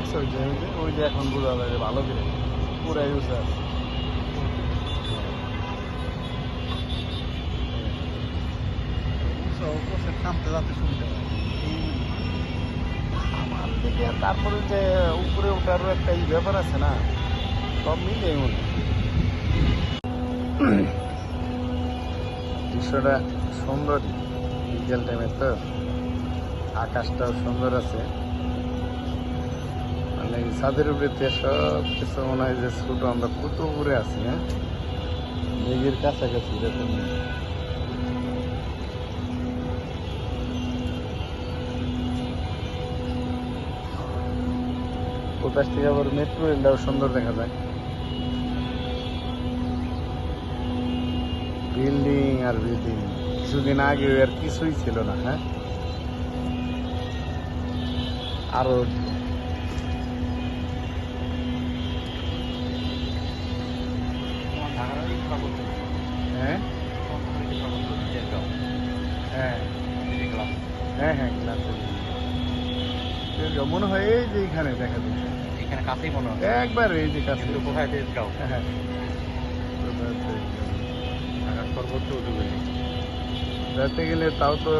দেখছো ওই যে এখন বোঝা যায় যে ভালো করে পুরাই উঁচু আছে। থামতে যাতে শুনতে পাই আমার দিকে। তারপরে যে উপরে ওঠারও একটা ব্যাপার আছে না, সব মিলে মনে দৃশ্যটা সুন্দর। বিকেল টাইমে তো আকাশটাও সুন্দর আছে, মানে ছাদের উপরে সব কিছু মনে হয় যে ছোট, আমরা কত উপরে আছি। হ্যাঁ, মেঘের কাছাকাছি এরকম। ওপাশ থেকে আবার মেট্রো রেলটাও সুন্দর দেখা যায়। বিল্ডিং আর বিল্ডিং, কিছুদিন আগে আর কিছুই ছিল না। হ্যাঁ, আরো হ্যাঁ হ্যাঁ হ্যাঁ হ্যাঁ ক্লাসে মনে হয় এই যে এখানে দেখা যাচ্ছে, এখানে কাছেই মনে হয় একবার এই যে কাছে। কিন্তু কোথায় তেজগাঁও হ্যাঁ, ঢাকার সর্বোচ্চ উঁচু বিল্ডিং। যেতে গেলে তাও তো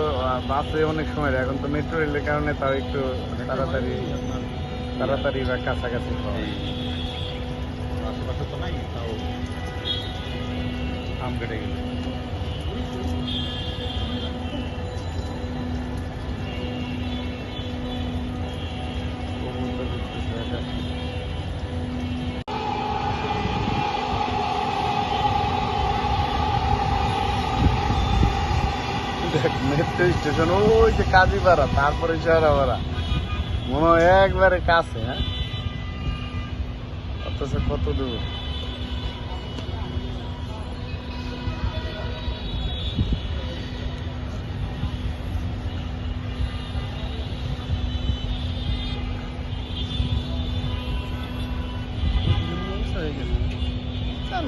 বাসে অনেক সময় লাগে। এখন তো মেট্রো রেলের কারণে তাও একটু তাড়াতাড়ি বা কাছাকাছি পাওয়া যায়। আশেপাশে তো নাই, তাও আম কেটে গেলে মেট্রো স্টেশন ওই যে কাজীপাড়া, তারপরে শেওড়াপাড়া, মনে হয় একবারে কাছে। হ্যাঁ, অথচ কত দূর।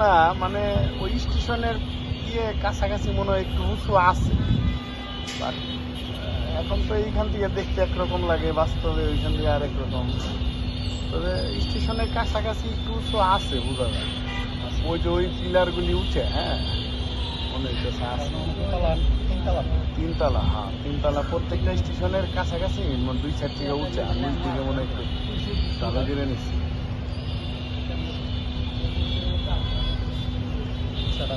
না মানে ওই স্টেশনের কাছাকাছি মনে হয় একটু উঁচু আছে, বাট এখন তো এইখান থেকে দেখতে একরকম লাগে, বাস্তবে ওইখান থেকে আরেক রকম। তবে স্টেশনের কাছাকাছি একটু উঁচু আছে, বোঝা যায়। ওই যে ওই পিলারগুলি উঠে, হ্যাঁ মনে হইতেছে আছে। তিনতলা, হ্যাঁ তিনতলা প্রত্যেকটা স্টেশনের কাছাকাছি, দুই সাইড থেকে উঠে, আর নিচ দিকে মনে একটু ভালো জেনে নিচ্ছি। সারা